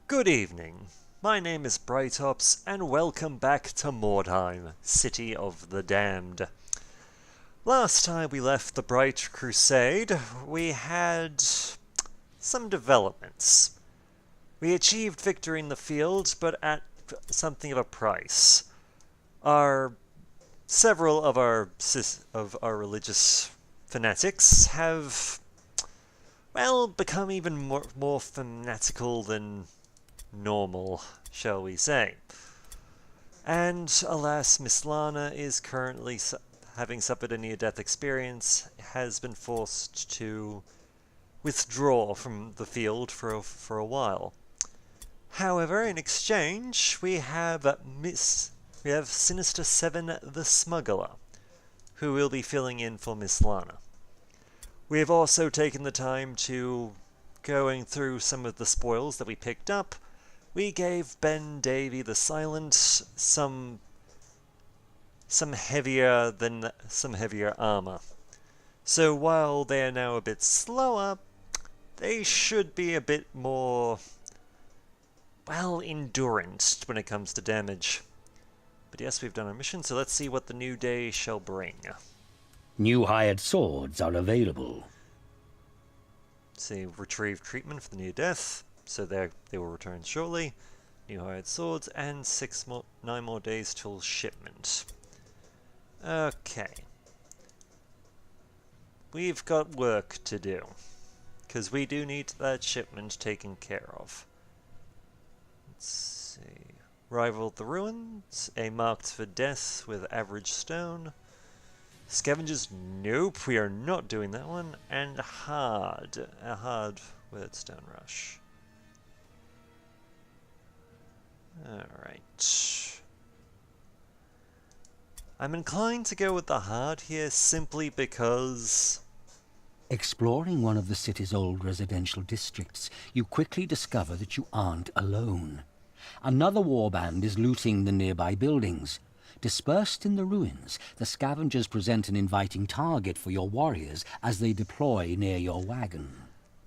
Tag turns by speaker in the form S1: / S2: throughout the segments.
S1: Good evening. My name is Bright and welcome back to Mordheim, City of the Damned. Last time we left the Bright Crusade, we had some developments. We achieved victory in the field, but at something of a price. Several of our religious fanatics have, well, become even more fanatical than normal, shall we say. And alas, Miss Lana is currently, having suffered a near-death experience, has been forced to withdraw from the field for a while. However, in exchange, we have Sinister 7 the Smuggler, who will be filling in for Miss Lana. We have also taken the time to going through some of the spoils that we picked up. We gave Ben Davy the Silent some heavier armor. So while they are now a bit slower, they should be a bit more, well, endurant when it comes to damage. But yes, we've done our mission, so let's see what the new day shall bring.
S2: New hired swords are available.
S1: See, retrieve treatment for the near death. So they will return shortly. New hired swords and 9 more days till shipment. Okay. We've got work to do, because we do need that shipment taken care of. Let's see. Rival the Ruins, a marked for death with average stone. Scavengers, nope, we are not doing that one. And a hard wyrdstone rush. Alright. I'm inclined to go with the hard here simply because...
S2: Exploring one of the city's old residential districts, you quickly discover that you aren't alone. Another warband is looting the nearby buildings. Dispersed in the ruins, the scavengers present an inviting target for your warriors as they deploy near your wagon.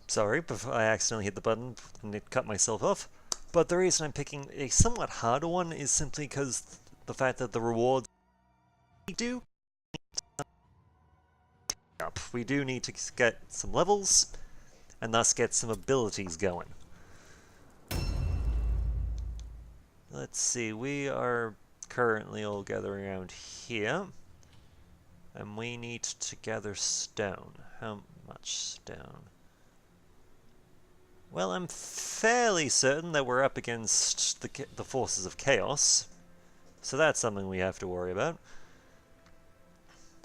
S1: Sorry, I accidentally hit the button and it cut myself off. But the reason I'm picking a somewhat harder one is simply because the fact that the rewards we do up. We do need to get some levels and thus get some abilities going. Let's see, we are currently all gathering around here. And we need to gather stone. How much stone? Well, I'm fairly certain that we're up against the forces of chaos. So that's something we have to worry about.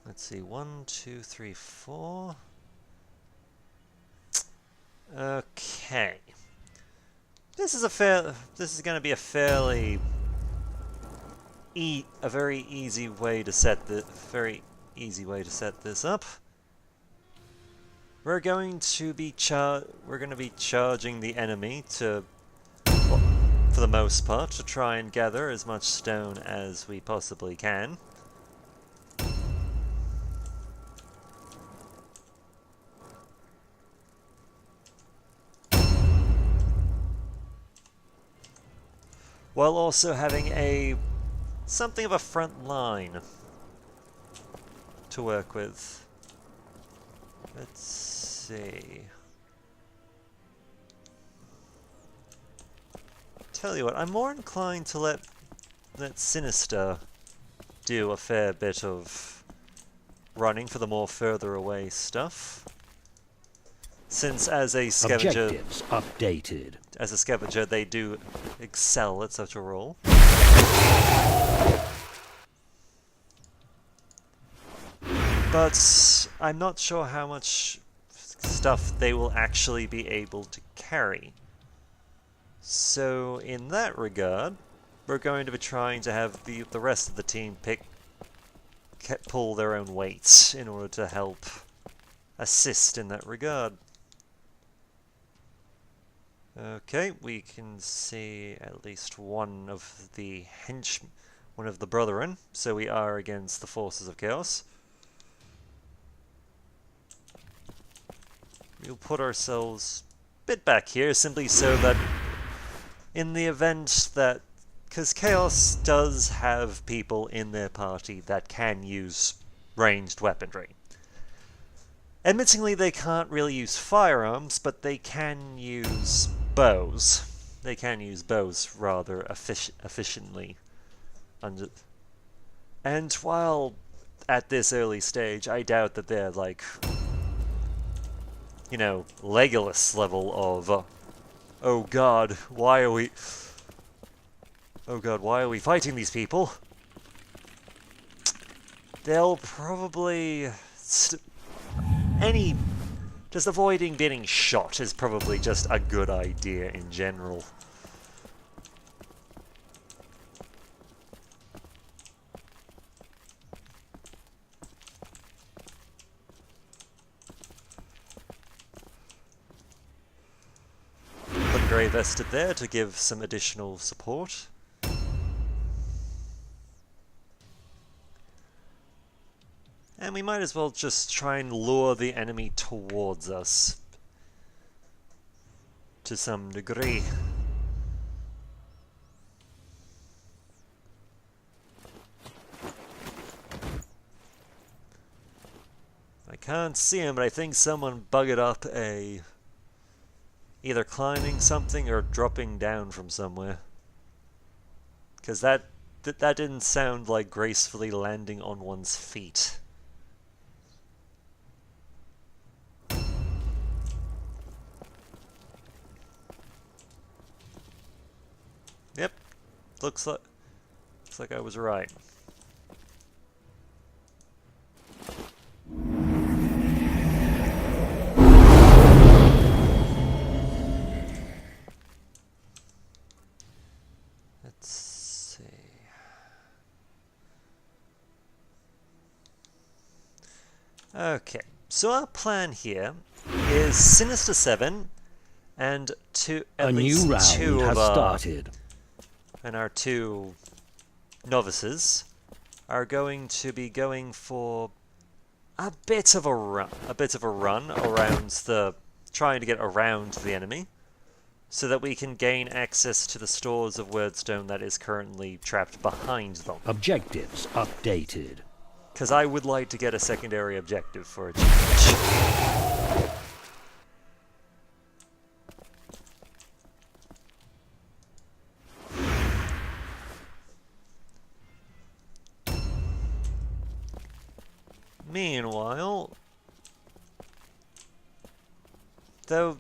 S1: Let's see, 1, 2, 3, 4. Okay. This is going to be a very easy way to set this up. We're going to be charging the enemy to, well, for the most part, to try and gather as much stone as we possibly can. While also having something of a front line to work with. Let's see. Tell you what, I'm more inclined to let Sinister do a fair bit of running for the more further away stuff. Since as a scavenger,
S2: Objectives updated.
S1: As a scavenger, they do excel at such a role. But I'm not sure how much stuff they will actually be able to carry. So in that regard, we're going to be trying to have the rest of the team pull their own weights in order to help assist in that regard. Okay, we can see at least one of the brethren, so we are against the forces of chaos. We'll put ourselves a bit back here, simply so that in the event that... Because Chaos does have people in their party that can use ranged weaponry. Admittingly, they can't really use firearms, but they can use bows. They can use bows rather efficiently. And while at this early stage, I doubt that they're like, you know, Legolas level of, oh god, why are we... Oh god, why are we fighting these people? They'll probably... Just avoiding getting shot is probably just a good idea in general. Put Grey Vested there to give some additional support. And we might as well just try and lure the enemy towards us to some degree. I can't see him, but I think someone buggered up a... either climbing something or dropping down from somewhere. Because that didn't sound like gracefully landing on one's feet. Yep, looks like I was right. Let's see. Okay, so our plan here is Sinister 7 and at least
S2: new round
S1: two
S2: has
S1: of our...
S2: started.
S1: And our two novices are going to be going for a bit of a run around trying to get around the enemy, so that we can gain access to the stores of wyrdstone that is currently trapped behind them.
S2: Objectives updated.
S1: Because I would like to get a secondary objective for a change. Meanwhile, though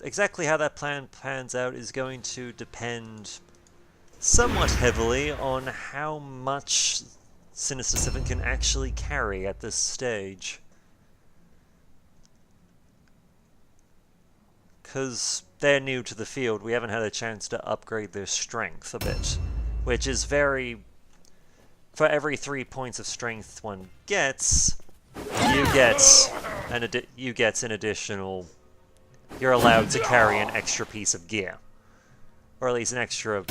S1: exactly how that plan pans out is going to depend somewhat heavily on how much Sinister 7 can actually carry at this stage. Because they're new to the field, we haven't had a chance to upgrade their strength a bit, which is very... For every 3 points of strength one gets, you get an additional... You're allowed to carry an extra piece of gear, or at least an extra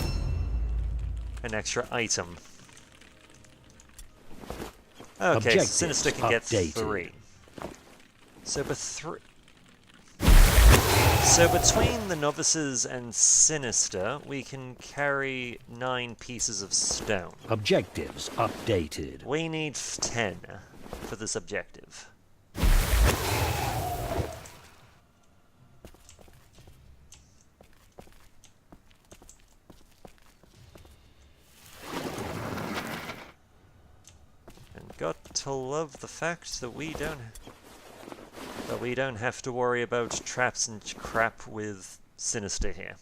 S1: item. Okay, so Sinister can get 3. So between the novices and Sinister, we can carry 9 pieces of stone.
S2: Objectives updated.
S1: We need 10 for this objective. And got to love the fact that we don't have to worry about traps and crap with Sinister here.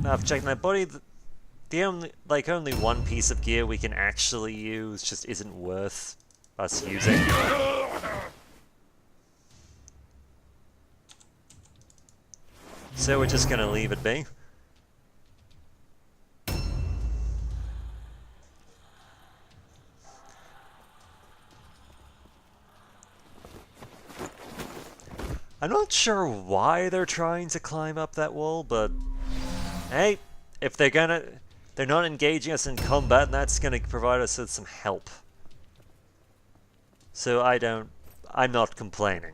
S1: Now, I've checked my body. The only one piece of gear we can actually use just isn't worth us using. So we're just gonna leave it be. I'm not sure why they're trying to climb up that wall, but hey, if they're not engaging us in combat, and that's gonna provide us with some help. So I'm not complaining.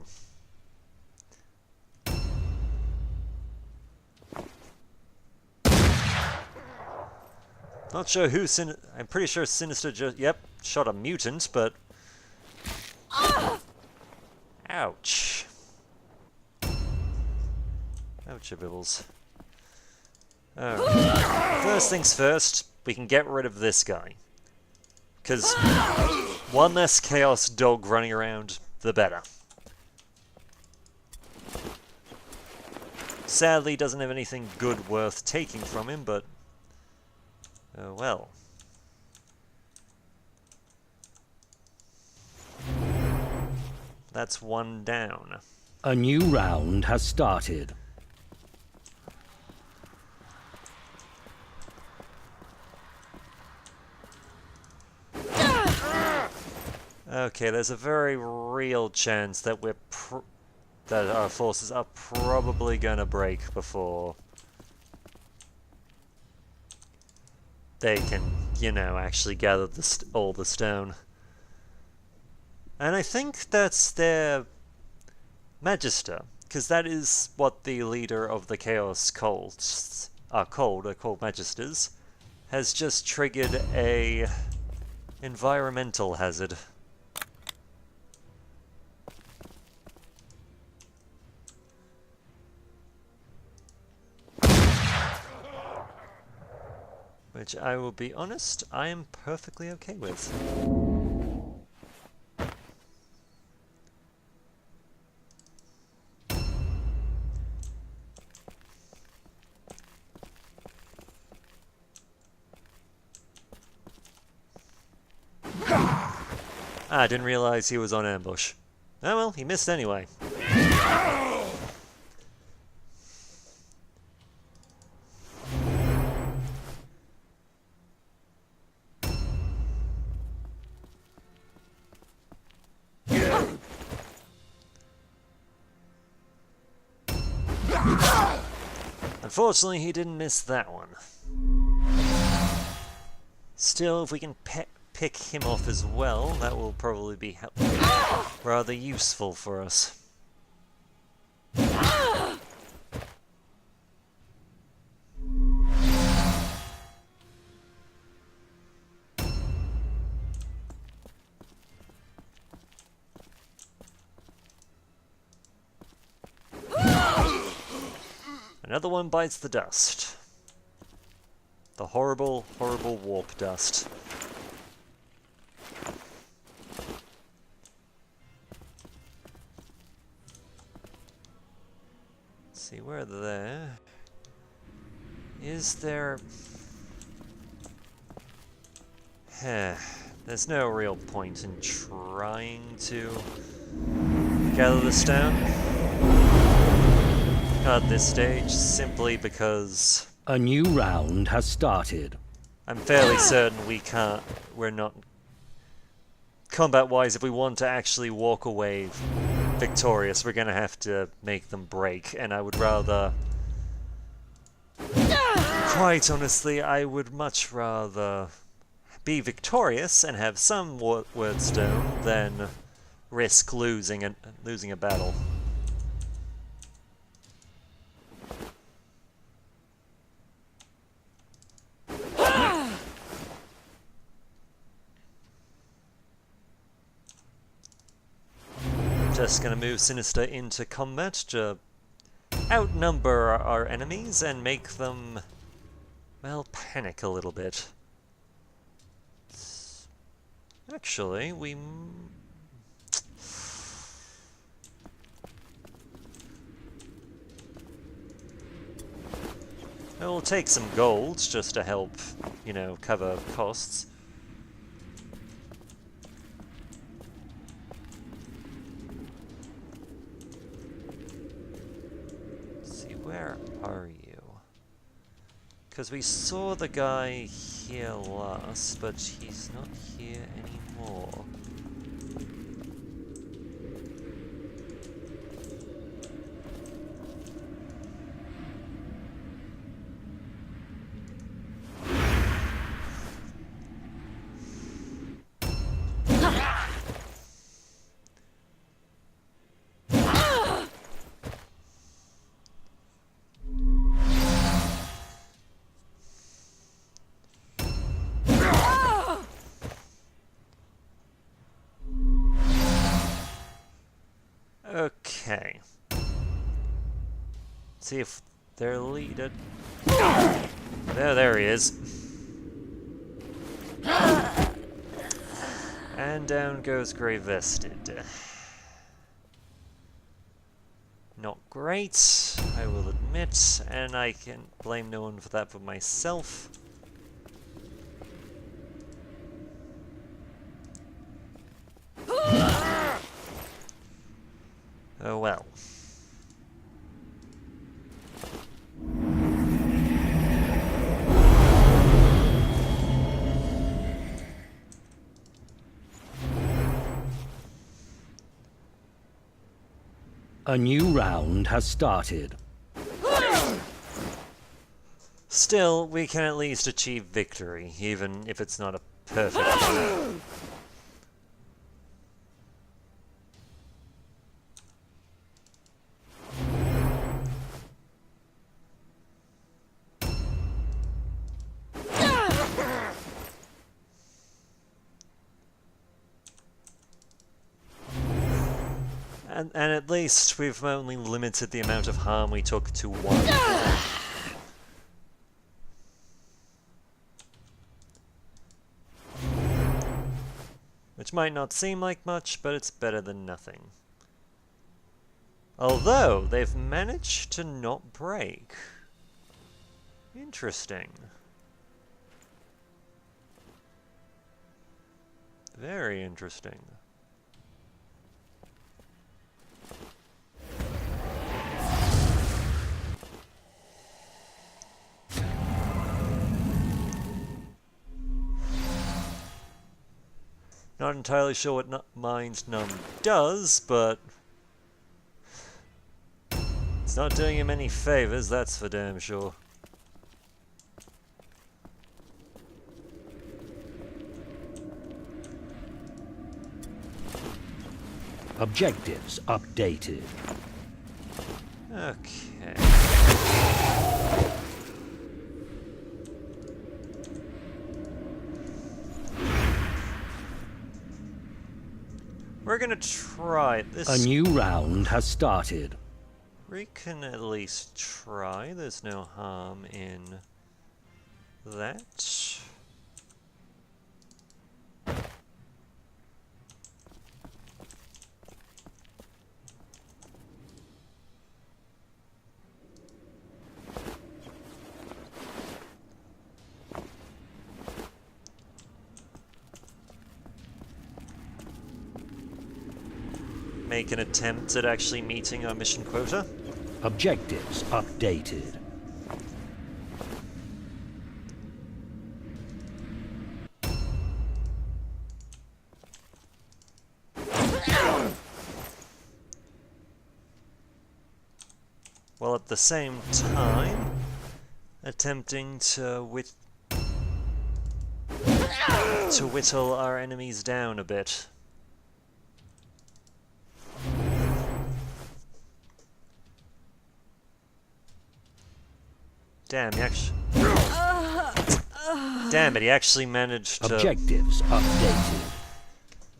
S1: Not sure who I'm pretty sure Sinister just... Yep, shot a mutant, but... Ouch. Ouch-a-bibbles. Alright. First things first, we can get rid of this guy. Because one less Chaos Dog running around, the better. Sadly, doesn't have anything good worth taking from him, but... oh well. That's one down.
S2: A new round has started.
S1: Okay, there's a very real chance that that our forces are probably gonna break before they can, you know, actually gather all the stone. And I think that's their Magister, because that is what the leader of the Chaos cults are called. They're called Magisters. Has just triggered a environmental hazard. Which, I will be honest, I am perfectly okay with. I didn't realize he was on ambush. Oh well, he missed anyway. Unfortunately, he didn't miss that one. Still, if we can pick him off as well, that will probably be rather useful for us. Another one bites the dust. The horrible, horrible warp dust. Let's see, where there... is there... there's no real point in trying to gather the stone at this stage, simply because...
S2: a new round has started.
S1: I'm fairly certain we're not... combat-wise, if we want to actually walk away victorious, we're gonna have to make them break, and I would rather... quite honestly, I would much rather be victorious and have some wyrdstone than risk losing a battle. Just gonna move Sinister into combat to outnumber our enemies and make them, well, panic a little bit. Actually, it will take some gold just to help, you know, cover costs. Where are you? Because we saw the guy here last, but he's not here anymore. See if their leader... There he is. And down goes Grey Vested. Not great, I will admit, and I can blame no one for that but myself. Oh well.
S2: A new round has started.
S1: Still, we can at least achieve victory, even if it's not a perfect one. And at least we've only limited the amount of harm we took to one. Which might not seem like much, but it's better than nothing. Although, they've managed to not break. Interesting. Very interesting. Not entirely sure what Mind Numb does, but it's not doing him any favors, that's for damn sure.
S2: Objectives updated.
S1: Okay. We're gonna try this.
S2: A new round has started.
S1: We can at least try. There's no harm in that. Make an attempt at actually meeting our mission quota.
S2: Objectives updated.
S1: While at the same time attempting to whittle our enemies down a bit. Damn, Damn it, he actually managed to...
S2: Objectives updated.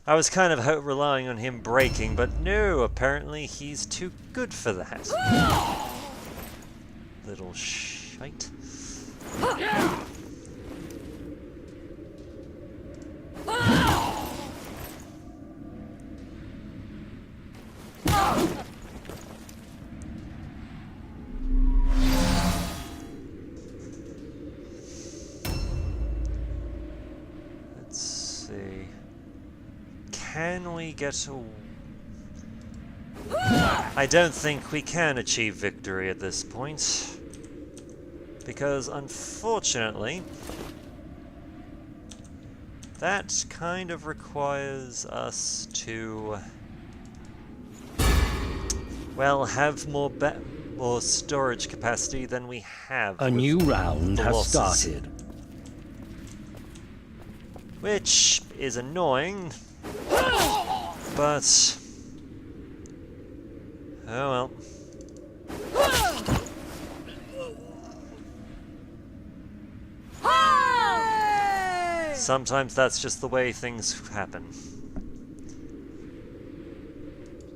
S1: I was kind of relying on him breaking, but no, apparently he's too good for that. Little shite. Can we get a... I don't think we can achieve victory at this point. Because, unfortunately, that kind of requires us to... well, have more storage capacity than we have.
S2: A new round has started.
S1: Which is annoying. But... oh well. Sometimes that's just the way things happen.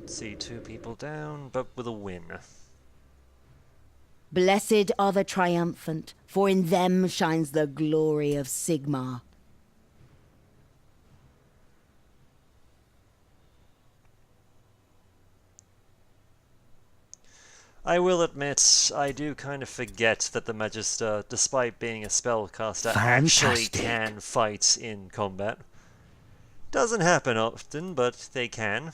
S1: See, 2 people down, but with a win.
S3: Blessed are the triumphant, for in them shines the glory of Sigmar.
S1: I will admit, I do kind of forget that the Magister, despite being a spellcaster, actually
S2: Fantastic.
S1: can fight in combat. Doesn't happen often, but they can.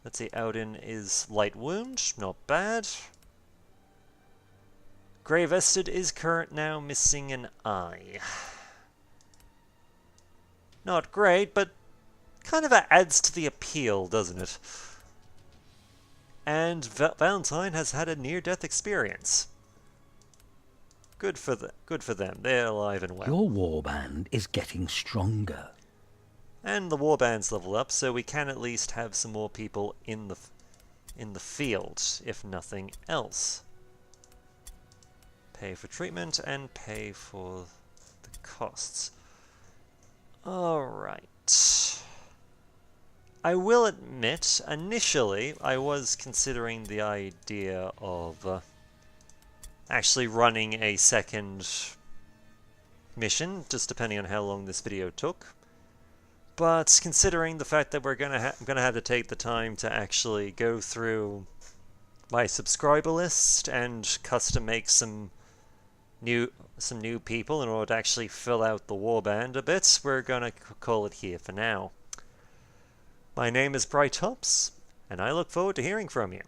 S1: Let's see, Audin is light wound, not bad. Grey Vested is current now missing an eye. Not great, but kind of adds to the appeal, doesn't it? And Valentine has had a near-death experience. Good for them. They're alive and well.
S2: Your warband is getting stronger.
S1: And the warband's leveled up, so we can at least have some more people in the field, if nothing else. Pay for treatment and pay for the costs. Alright. I will admit, initially, I was considering the idea of actually running a second mission, just depending on how long this video took. But considering the fact that I'm gonna have to take the time to actually go through my subscriber list and custom make some new people in order to actually fill out the warband a bit, we're gonna call it here for now. My name is Bright Hops, and I look forward to hearing from you.